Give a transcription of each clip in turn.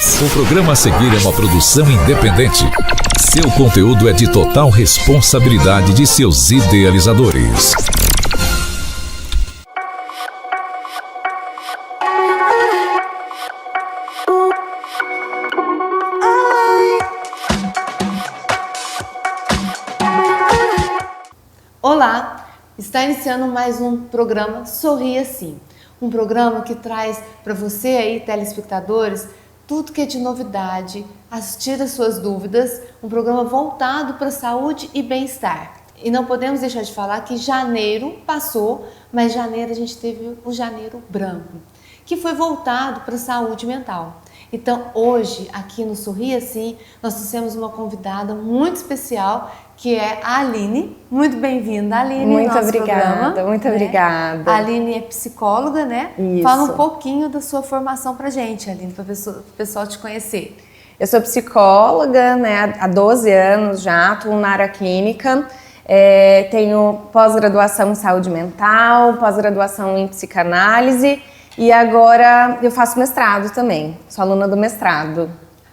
O programa a seguir é uma produção independente. Seu conteúdo é de total responsabilidade de seus idealizadores. Olá, está iniciando mais um programa Sorria Sim. Um programa que traz para você aí, telespectadores, tudo que é de novidade, tira suas dúvidas, um programa voltado para saúde e bem-estar. E não podemos deixar de falar que janeiro passou, mas janeiro a gente teve o janeiro branco, que foi voltado para a saúde mental. Então hoje, aqui no Sorria Sim, nós temos uma convidada muito especial, que é a Aline. Muito bem-vinda, Aline. Muito obrigada, muito obrigada. A Aline é psicóloga, né? Isso. Fala um pouquinho da sua formação pra gente, Aline, para o pessoal te conhecer. Eu sou psicóloga, né, há 12 anos já, atuo na área clínica, tenho pós-graduação em saúde mental, pós-graduação em psicanálise e agora eu faço mestrado também, sou aluna do mestrado.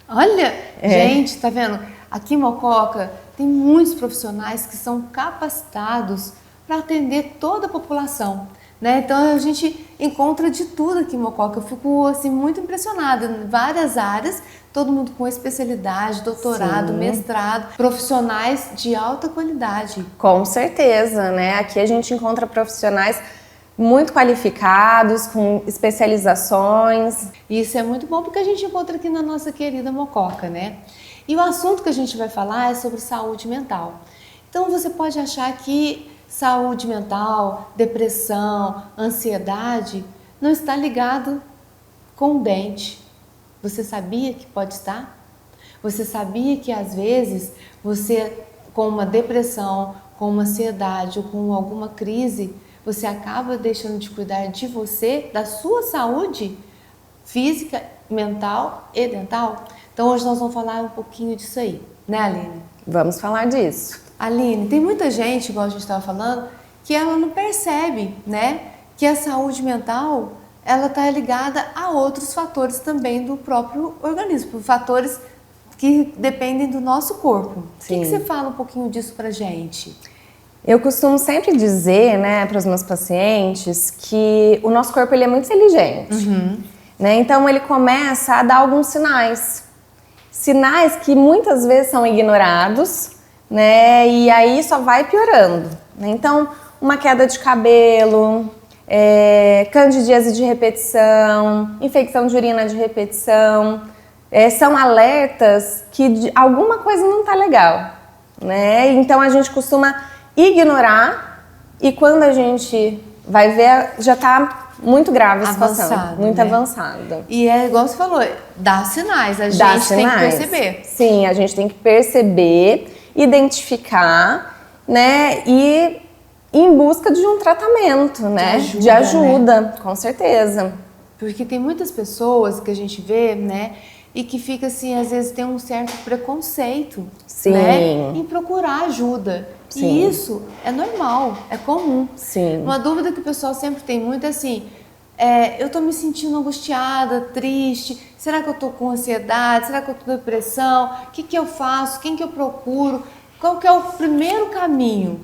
Olha, gente, tá vendo? Aqui em Mococa tem muitos profissionais que são capacitados para atender toda a população, né? Então a gente encontra de tudo aqui em Mococa. Eu fico assim muito impressionada em várias áreas, todo mundo com especialidade, doutorado, Sim. mestrado, profissionais de alta qualidade. Com certeza, né? Aqui a gente encontra profissionais muito qualificados, com especializações. E isso é muito bom porque a gente encontra aqui na nossa querida Mococa, né? E o assunto que a gente vai falar é sobre saúde mental. Então você pode achar que saúde mental, depressão, ansiedade não está ligado com o dente. Você sabia que pode estar? Você sabia que às vezes você, com uma depressão, com uma ansiedade ou com alguma crise, você acaba deixando de cuidar de você, da sua saúde física, mental e dental? Então hoje nós vamos falar um pouquinho disso aí, né, Aline? Vamos falar disso. Aline, tem muita gente, igual a gente estava falando, que ela não percebe, né, que a saúde mental ela está ligada a outros fatores também do próprio organismo, fatores que dependem do nosso corpo. Sim. O que você fala um pouquinho disso pra gente? Eu costumo sempre dizer, né, para os meus pacientes que o nosso corpo ele é muito inteligente, né? Então ele começa a dar alguns sinais que muitas vezes são ignorados, né? E aí só vai piorando, né? Então uma queda de cabelo, candidíase de repetição, infecção de urina de repetição, são alertas que alguma coisa não está legal, né? Então a gente costuma ignorar e quando a gente vai ver já está muito grave a situação, Avançado, muito né? avançada. E é igual você falou, dá sinais, a Dá gente sinais. tem que perceber. Sim, a gente tem que perceber, identificar, né, e ir em busca de um tratamento, né, de ajuda, com certeza. Porque tem muitas pessoas que a gente vê, né, e que fica assim, às vezes tem um certo preconceito, Sim. né, em procurar ajuda. Sim. E isso é normal, é comum. Sim. Uma dúvida que o pessoal sempre tem muito é assim, eu tô me sentindo angustiada, triste, será que eu tô com ansiedade, será que eu tô com depressão, o que eu faço, quem que eu procuro, qual que é o primeiro caminho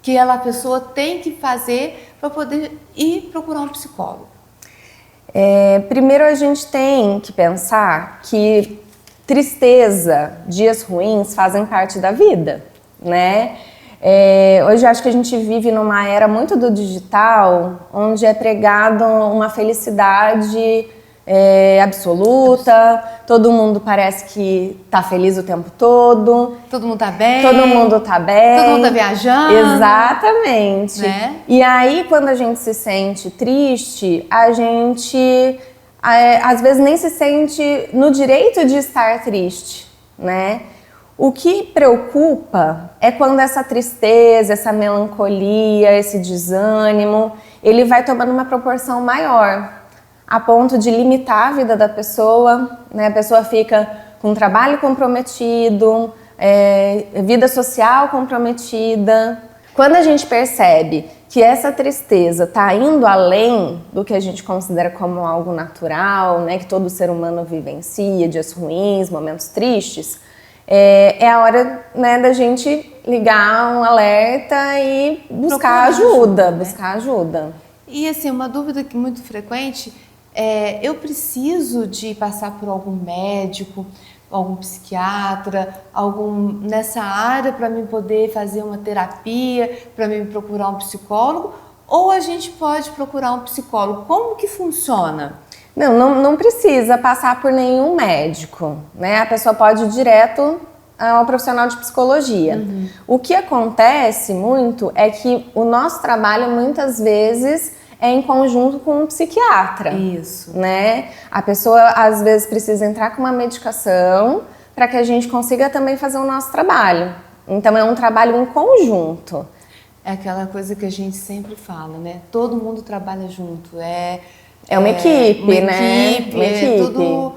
que a pessoa tem que fazer para poder ir procurar um psicólogo? Primeiro a gente tem que pensar que tristeza, dias ruins fazem parte da vida, né? Hoje eu acho que a gente vive numa era muito do digital, onde é pregado uma felicidade absoluta, todo mundo parece que tá feliz o tempo todo. Todo mundo tá bem. Todo mundo tá bem. Todo mundo tá viajando. Exatamente. Né? E aí, quando a gente se sente triste, a gente às vezes nem se sente no direito de estar triste, né? O que preocupa é quando essa tristeza, essa melancolia, esse desânimo, ele vai tomando uma proporção maior, a ponto de limitar a vida da pessoa, né? A pessoa fica com trabalho comprometido, vida social comprometida, Quando a gente percebe que essa tristeza está indo além do que a gente considera como algo natural, né, que todo ser humano vivencia, dias ruins, momentos tristes, é a hora, né, da gente ligar um alerta e buscar ajuda, né? Buscar ajuda. E assim, uma dúvida que muito frequente eu preciso de passar por algum médico, algum psiquiatra, algum nessa área para mim poder fazer uma terapia, para mim procurar um psicólogo, ou a gente pode procurar um psicólogo? Como que funciona? Não precisa passar por nenhum médico, né? A pessoa pode ir direto ao profissional de psicologia. Uhum. O que acontece muito é que o nosso trabalho muitas vezes é em conjunto com um psiquiatra. Isso. Né? A pessoa às vezes precisa entrar com uma medicação para que a gente consiga também fazer o nosso trabalho. Então é um trabalho em conjunto. É aquela coisa que a gente sempre fala, né? Todo mundo trabalha junto. É uma equipe, né? Uma equipe. Tudo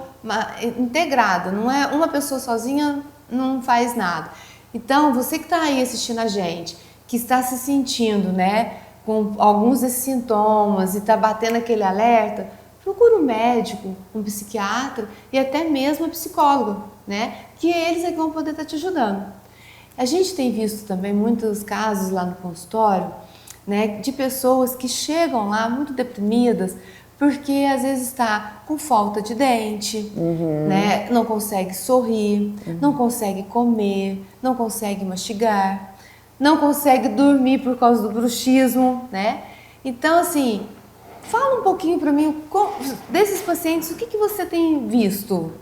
integrado. Não é uma pessoa sozinha, não faz nada. Então, você que está aí assistindo a gente, que está se sentindo, né, com alguns desses sintomas e está batendo aquele alerta, procura um médico, um psiquiatra e até mesmo um psicólogo, né? Que eles é que vão poder estar te ajudando. A gente tem visto também muitos casos lá no consultório, né, de pessoas que chegam lá muito deprimidas porque às vezes está com falta de dente, né? Não consegue sorrir, não consegue comer, não consegue mastigar, não consegue dormir por causa do bruxismo, né? Então, assim, fala um pouquinho para mim desses pacientes, o que você tem visto?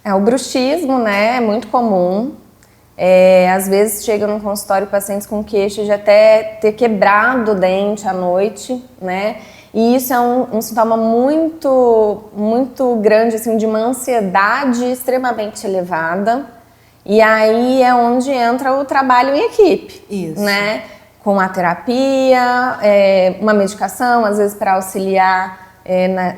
O bruxismo, né, é muito comum. Às vezes chegam no consultório pacientes com queixa de até ter quebrado o dente à noite, né? E isso é um sintoma muito, muito grande, assim, de uma ansiedade extremamente elevada. E aí é onde entra o trabalho em equipe. Isso. Né? Com a terapia, uma medicação, às vezes para auxiliar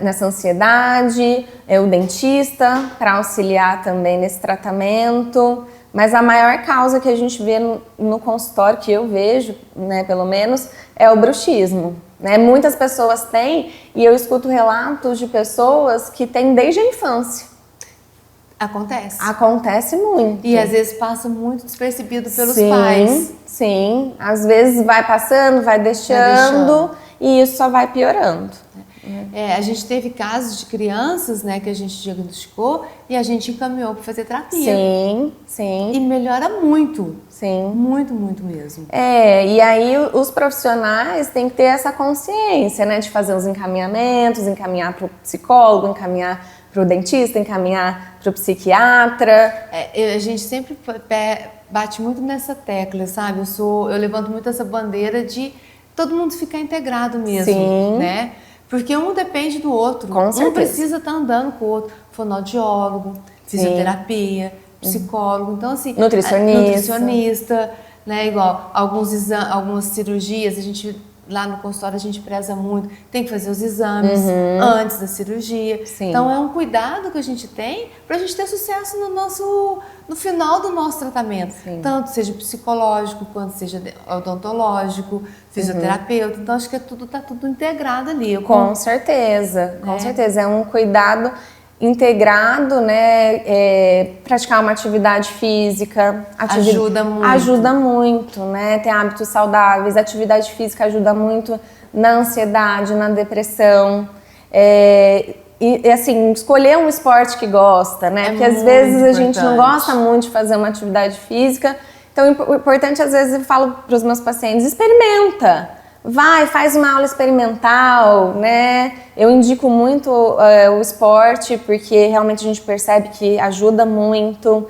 nessa ansiedade, o dentista para auxiliar também nesse tratamento. Mas a maior causa que a gente vê no consultório, que eu vejo, né, pelo menos, é o bruxismo. Né? Muitas pessoas têm, e eu escuto relatos de pessoas que têm desde a infância. Acontece muito. E às vezes passa muito despercebido pelos pais. Sim, às vezes vai passando, vai deixando, e isso só vai piorando. A gente teve casos de crianças, né, que a gente diagnosticou e a gente encaminhou para fazer terapia. Sim. E melhora muito. Sim. Muito, muito mesmo. E aí os profissionais têm que ter essa consciência, né, de fazer os encaminhamentos, encaminhar para o psicólogo, encaminhar para o dentista, encaminhar para o psiquiatra. A gente sempre bate muito nessa tecla, sabe? Eu levanto muito essa bandeira de todo mundo ficar integrado mesmo. Sim. Né? Porque um depende do outro. Com certeza. Um precisa estar andando com o outro. Fonoaudiólogo, fisioterapia, psicólogo. Então, assim, nutricionista, né? Igual algumas cirurgias, a gente lá no consultório a gente preza muito, tem que fazer os exames antes da cirurgia. Sim. Então é um cuidado que a gente tem para a gente ter sucesso no final do nosso tratamento. Sim. Tanto seja psicológico, quanto seja odontológico, fisioterapeuta. Então acho que tá tudo integrado ali. Com certeza, com certeza. É um cuidado integrado, né? Praticar uma atividade física ajuda muito, né? Ter hábitos saudáveis. A atividade física ajuda muito na ansiedade, na depressão. E assim, escolher um esporte que gosta, né? Porque às vezes a gente não gosta muito de fazer uma atividade física. Então, o importante, às vezes, eu falo para os meus pacientes, experimenta. Vai, faz uma aula experimental, né? Eu indico muito o esporte, porque realmente a gente percebe que ajuda muito.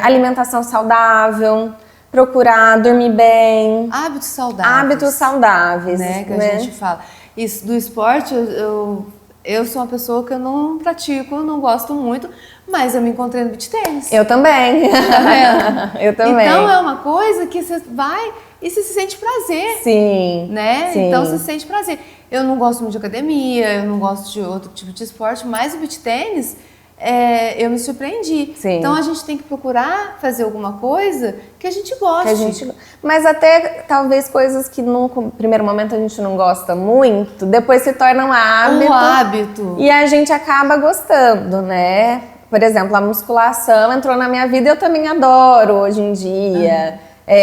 Alimentação saudável, procurar dormir bem. Hábitos saudáveis. Hábitos saudáveis, né? Que a gente fala. Isso do esporte, eu sou uma pessoa que eu não pratico, não gosto muito, mas eu me encontrei no beach tênis. Eu também. Tá vendo? Eu também. Então é uma coisa que você vai e você se sente prazer. Sim. Né? Sim. Então você se sente prazer. Eu não gosto muito de academia, eu não gosto de outro tipo de esporte, mas o beach tênis eu me surpreendi. Sim. Então a gente tem que procurar fazer alguma coisa que a gente goste. Mas até talvez coisas que no primeiro momento a gente não gosta muito, depois se tornam hábito. Um hábito. E a gente acaba gostando, né? Por exemplo, a musculação entrou na minha vida e eu também adoro hoje em dia.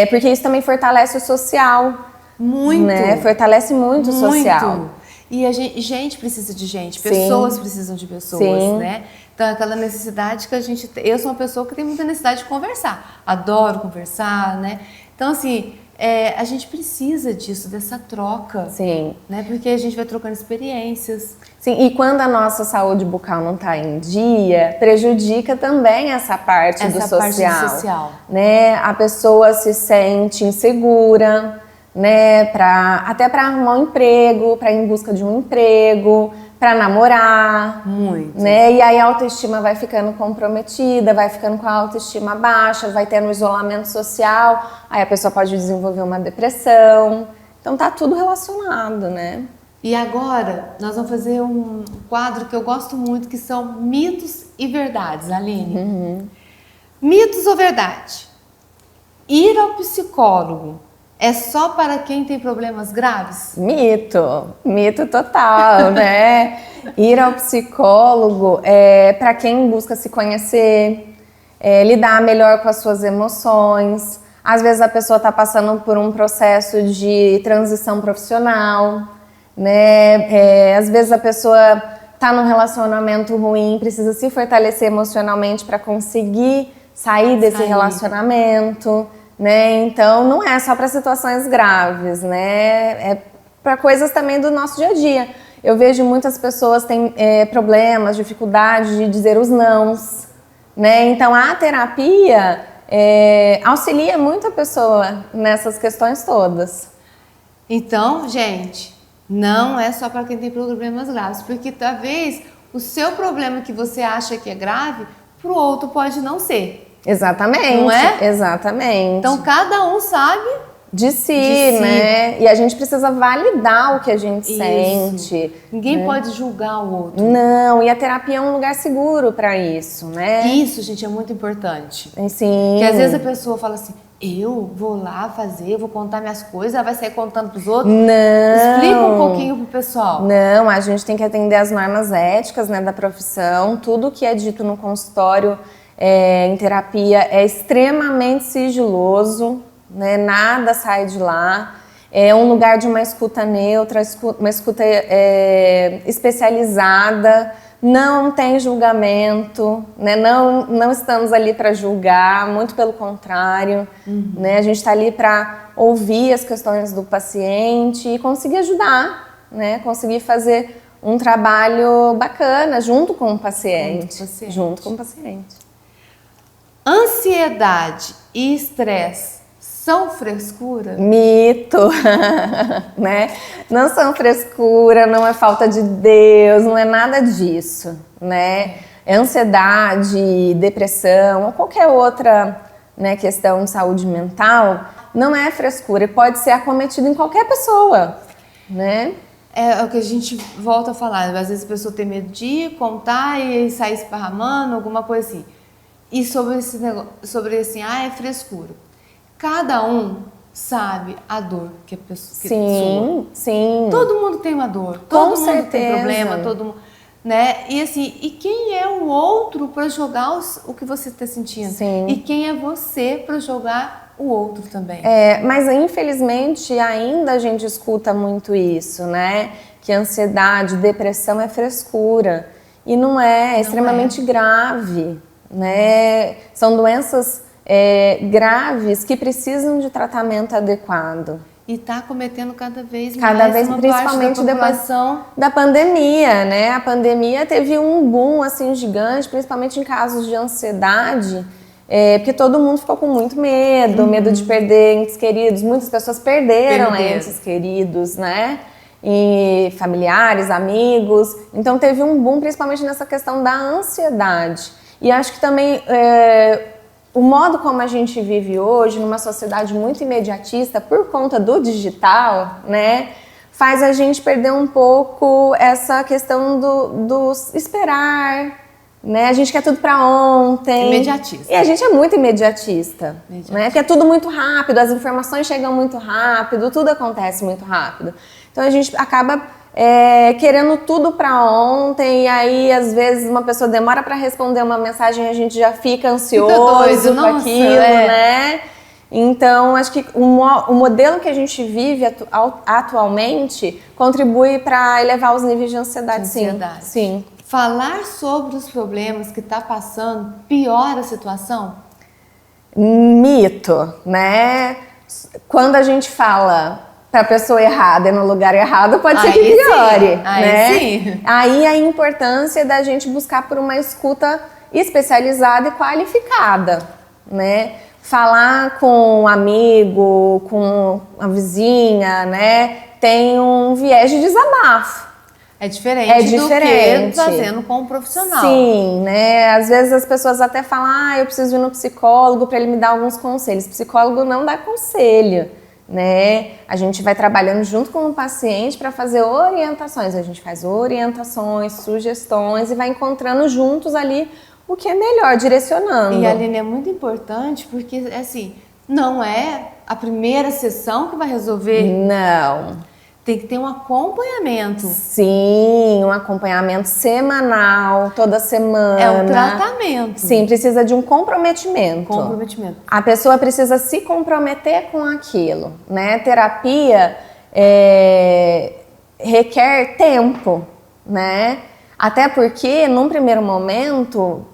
Porque isso também fortalece o social. Muito. Né? Fortalece muito o social. E a gente precisa de gente, pessoas precisam de pessoas, né? Então, aquela necessidade que a gente tem. Eu sou uma pessoa que tem muita necessidade de conversar. Adoro conversar, né? Então, assim, a gente precisa disso, dessa troca. Sim. Né? Porque a gente vai trocando experiências. Sim, e quando a nossa saúde bucal não está em dia, prejudica também essa parte do social. Né? A pessoa se sente insegura, né? Até para arrumar um emprego, para ir em busca de um emprego, para namorar. Muito. Né? E aí a autoestima vai ficando comprometida, vai ficando com a autoestima baixa, vai tendo isolamento social, aí a pessoa pode desenvolver uma depressão. Então tá tudo relacionado, né? E agora nós vamos fazer um quadro que eu gosto muito, que são mitos e verdades, Aline. Mitos ou verdade? Ir ao psicólogo é só para quem tem problemas graves? Mito total, né? Ir ao psicólogo é para quem busca se conhecer, lidar melhor com as suas emoções. Às vezes a pessoa está passando por um processo de transição profissional, né? Às vezes a pessoa está num relacionamento ruim, precisa se fortalecer emocionalmente para conseguir sair desse relacionamento. Né? Então, não é só para situações graves, né? É para coisas também do nosso dia a dia. Eu vejo muitas pessoas têm problemas, dificuldade de dizer os nãos, né? Então, a terapia auxilia muito a pessoa nessas questões todas. Então, gente, não é só para quem tem problemas graves, porque talvez o seu problema que você acha que é grave, para o outro pode não ser. Exatamente. Não é? Exatamente. Então, cada um sabe de si, né? E a gente precisa validar o que a gente sente. Ninguém pode julgar o outro. Não, e a terapia é um lugar seguro para isso, né? Isso, gente, é muito importante. Sim. Porque às vezes a pessoa fala assim, eu vou lá fazer, vou contar minhas coisas, ela vai sair contando pros outros. Não. Explica um pouquinho pro pessoal. Não, a gente tem que atender as normas éticas, né, da profissão. Tudo que é dito no consultório em terapia é extremamente sigiloso, né? Nada sai de lá. É um lugar de uma escuta neutra, uma escuta especializada, não tem julgamento, né? Não estamos ali para julgar, muito pelo contrário. Né? A gente está ali para ouvir as questões do paciente e conseguir ajudar, né? Conseguir fazer um trabalho bacana junto com o paciente. Junto com o paciente. Ansiedade e estresse são frescura? Mito, né? Não são frescura, não é falta de Deus, não é nada disso, né? Ansiedade, depressão ou qualquer outra, né, questão de saúde mental não é frescura e pode ser acometido em qualquer pessoa, né? É o que a gente volta a falar, às vezes a pessoa tem medo de contar e sair esparramando, alguma coisa assim. E sobre esse negócio, é frescura. Cada um sabe a dor que a pessoa... Sim. Todo mundo tem uma dor, todo mundo tem problema, todo mundo... Né? E assim, e quem é o outro para jogar o que você está sentindo? Sim. E quem é você para jogar o outro também? Mas infelizmente ainda a gente escuta muito isso, né? Que ansiedade, depressão é frescura. E não é extremamente grave, né? São doenças graves que precisam de tratamento adequado. E está cometendo cada vez uma principalmente depois da pandemia, né? A pandemia teve um boom assim gigante, principalmente em casos de ansiedade, porque todo mundo ficou com muito medo de perder entes queridos. Muitas pessoas perderam entes queridos, né? E familiares, amigos. Então teve um boom principalmente nessa questão da ansiedade. E acho que também o modo como a gente vive hoje, numa sociedade muito imediatista, por conta do digital, né, faz a gente perder um pouco essa questão do esperar, né? A gente quer tudo para ontem. Imediatista. E a gente é muito imediatista, né? Porque é tudo muito rápido, as informações chegam muito rápido, tudo acontece muito rápido. Então a gente acaba querendo tudo para ontem, e aí às vezes uma pessoa demora para responder uma mensagem e a gente já fica ansioso com aquilo, né? Então, acho que o modelo que a gente vive atualmente contribui para elevar os níveis de ansiedade, sim. Falar sobre os problemas que está passando piora a situação? Mito, né? Quando a gente fala para a pessoa errada e no lugar errado, pode ser que piore, né? Sim. Aí a importância da gente buscar por uma escuta especializada e qualificada, né? Falar com um amigo, com a vizinha, né? Tem um viés de desabafo. É diferente do que fazendo com um profissional. Sim, né? Às vezes as pessoas até falam, eu preciso ir no psicólogo para ele me dar alguns conselhos. O psicólogo não dá conselho, né? A gente vai trabalhando junto com o paciente para fazer orientações. A gente faz orientações, sugestões e vai encontrando juntos ali o que é melhor, direcionando. E, Aline, é muito importante porque, assim, não é a primeira sessão que vai resolver. Não. Tem que ter um acompanhamento. Sim, um acompanhamento semanal, toda semana. É um tratamento. Sim, precisa de um comprometimento. A pessoa precisa se comprometer com aquilo, né? Terapia requer tempo, né? Até porque, num primeiro momento,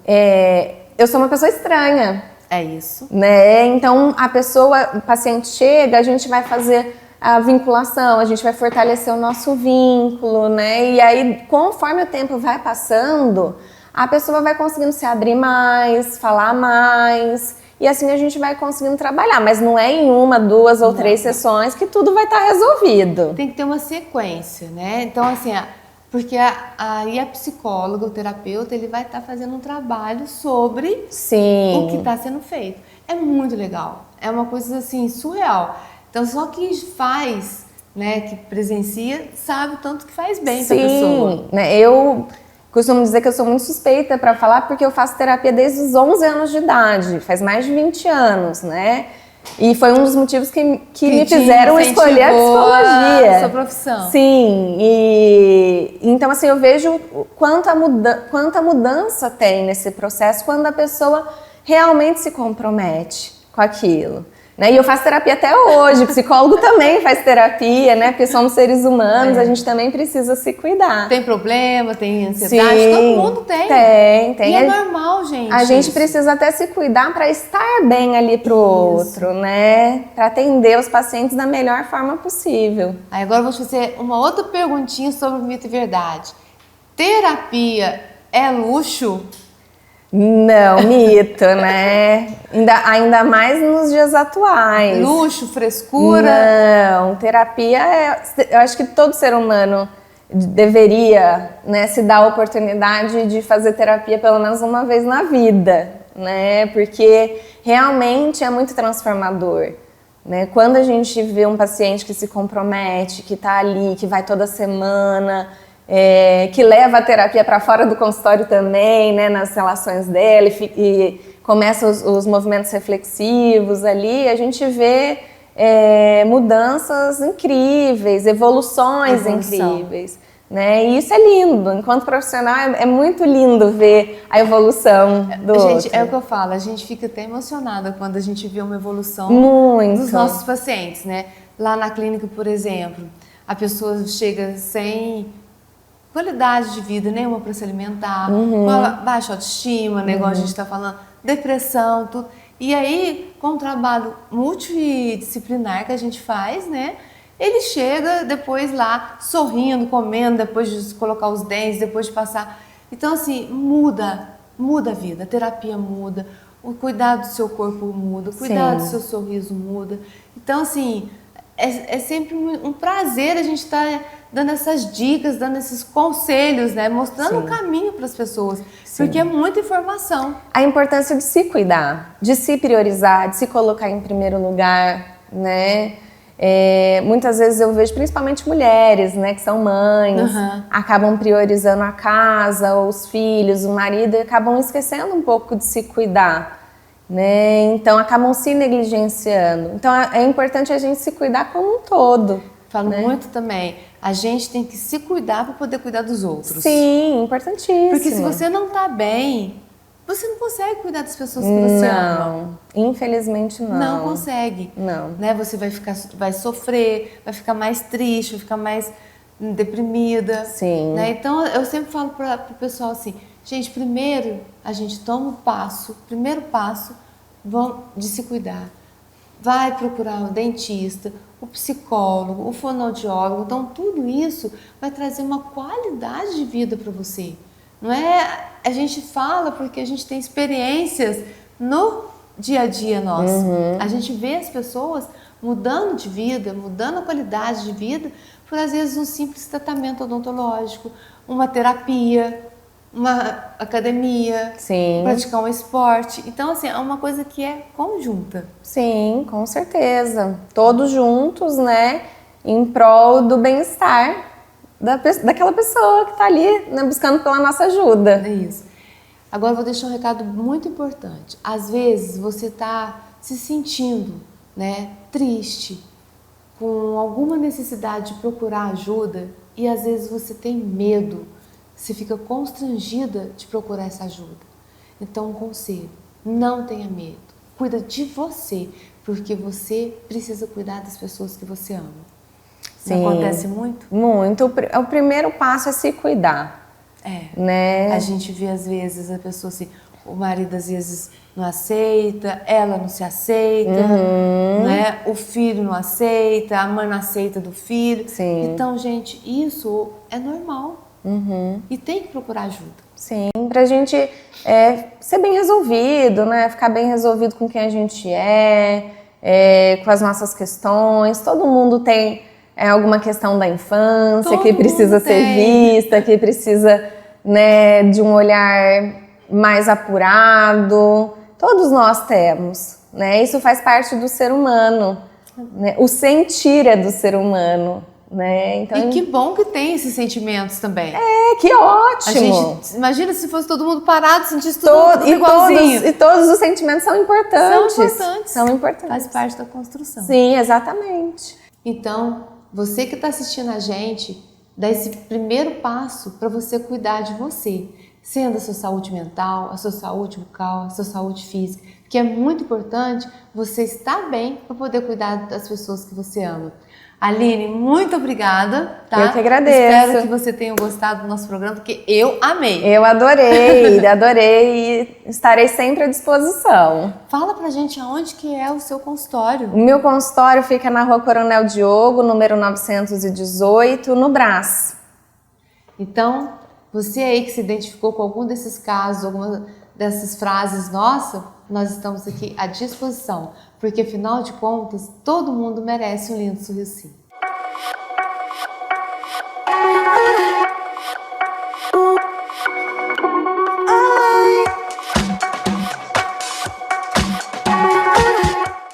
eu sou uma pessoa estranha. É isso. Né? Então, o paciente chega, a gente vai fazer a vinculação, a gente vai fortalecer o nosso vínculo, né? E aí, conforme o tempo vai passando, a pessoa vai conseguindo se abrir mais, falar mais, e assim a gente vai conseguindo trabalhar. Mas não é em uma, duas ou três sessões que tudo vai estar resolvido. Tem que ter uma sequência, né? Então, assim, porque aí a psicóloga, o terapeuta, ele vai estar fazendo um trabalho sobre o que está sendo feito. É muito legal. É uma coisa, assim, surreal. Então, só quem faz, né, que presencia, sabe o tanto que faz bem para a pessoa. Né? Eu costumo dizer que eu sou muito suspeita para falar porque eu faço terapia desde os 11 anos de idade, faz mais de 20 anos, né? E foi um dos motivos que me fizeram escolher a psicologia. A sua profissão. Sim, e então assim, eu vejo quanta mudança tem nesse processo quando a pessoa realmente se compromete com aquilo. Né? E eu faço terapia até hoje, o psicólogo também faz terapia, né? Porque somos seres humanos, a gente também precisa se cuidar. Tem problema, tem ansiedade, todo mundo tem. Tem. E é normal, gente. A gente precisa até se cuidar para estar bem ali pro outro, né? Para atender os pacientes da melhor forma possível. Aí agora eu vou te fazer uma outra perguntinha sobre mito e verdade. Terapia é luxo? Não, mito, né? Ainda mais nos dias atuais. Luxo, frescura? Não, terapia eu acho que todo ser humano deveria, né, se dar a oportunidade de fazer terapia pelo menos uma vez na vida, né? Porque realmente é muito transformador. Né? Quando a gente vê um paciente que se compromete, que está ali, que vai toda semana, que leva a terapia para fora do consultório também, né, nas relações dela e começa os movimentos reflexivos ali, a gente vê mudanças incríveis, evoluções incríveis. Né? E isso é lindo. Enquanto profissional, é muito lindo ver a evolução do outro. É o que eu falo, a gente fica até emocionada quando a gente vê uma evolução dos nossos pacientes. Né? Lá na clínica, por exemplo, a pessoa chega sem qualidade de vida nenhuma para se alimentar, com baixa autoestima, negócio a gente está falando, depressão, tudo. E aí, com o trabalho multidisciplinar que a gente faz, né? Ele chega depois lá sorrindo, comendo, depois de colocar os dentes, depois de passar. Então, assim, muda a vida, a terapia muda, o cuidado do seu corpo muda, o cuidado do seu sorriso muda. Então, assim, é sempre um prazer a gente estar dando essas dicas, dando esses conselhos, né? Mostrando o caminho para as pessoas, porque é muita informação. A importância de se cuidar, de se priorizar, de se colocar em primeiro lugar, né? Muitas vezes eu vejo principalmente mulheres, né, que são mães, acabam priorizando a casa, ou os filhos, o marido, e acabam esquecendo um pouco de se cuidar, né? Então acabam se negligenciando. Então é importante a gente se cuidar como um todo. Falo muito também, a gente tem que se cuidar para poder cuidar dos outros. Sim, importantíssimo. Porque se você não tá bem, você não consegue cuidar das pessoas que você ama. Não, infelizmente não. Não consegue. Não. Né? Você vai sofrer, vai ficar mais triste, vai ficar mais deprimida. Sim. Né? Então eu sempre falo para o pessoal assim, gente, primeiro a gente toma o primeiro passo de se cuidar. Vai procurar um dentista, o psicólogo, o fonoaudiólogo. Então tudo isso vai trazer uma qualidade de vida para você. Não é, a gente fala porque a gente tem experiências no dia a dia nosso. A gente vê as pessoas mudando de vida, mudando a qualidade de vida por às vezes um simples tratamento odontológico, uma terapia, uma academia, Sim. praticar um esporte. Então assim, é uma coisa que é conjunta. Sim, com certeza. Todos juntos, né, em prol do bem-estar daquela pessoa que está ali, né, buscando pela nossa ajuda. É isso. Agora eu vou deixar um recado muito importante. Às vezes você está se sentindo, né, triste, com alguma necessidade de procurar ajuda e às vezes você tem medo, você fica constrangida de procurar essa ajuda. Então, um conselho, não tenha medo, cuida de você, porque você precisa cuidar das pessoas que você ama. Sim, não acontece muito? Muito. O primeiro passo é se cuidar. Né? A gente vê às vezes a pessoa assim, o marido às vezes não aceita, ela não se aceita, né? O filho não aceita, a mãe não aceita do filho. Sim. Então, gente, isso é normal. E tem que procurar ajuda. Sim, pra gente ser bem resolvido, né? Ficar bem resolvido com quem a gente com as nossas questões. Todo mundo tem alguma questão da infância Todo que precisa ser vista, que precisa, né, de um olhar mais apurado. Todos nós temos, né? Isso faz parte do ser humano, né? O sentir é do ser humano, né? Então, e que bom que tem esses sentimentos também. que ótimo! Imagina se fosse todo mundo parado, sentisse tudo igualzinho. E todos os sentimentos são importantes. São importantes. Faz parte da construção. Sim, exatamente. Então, você que está assistindo a gente, dá esse primeiro passo para você cuidar de você, sendo a sua saúde mental, a sua saúde bucal, a sua saúde física, que é muito importante você estar bem para poder cuidar das pessoas que você ama. Aline, muito obrigada, tá? Eu que agradeço. Espero que você tenha gostado do nosso programa, porque eu amei. Eu adorei e estarei sempre à disposição. Fala pra gente aonde que é o seu consultório. O meu consultório fica na Rua Coronel Diogo, número 918, no Brás. Então, você aí que se identificou com algum desses casos, alguma dessas frases, nossa, nós estamos aqui à disposição, porque afinal de contas, todo mundo merece um lindo sorriso.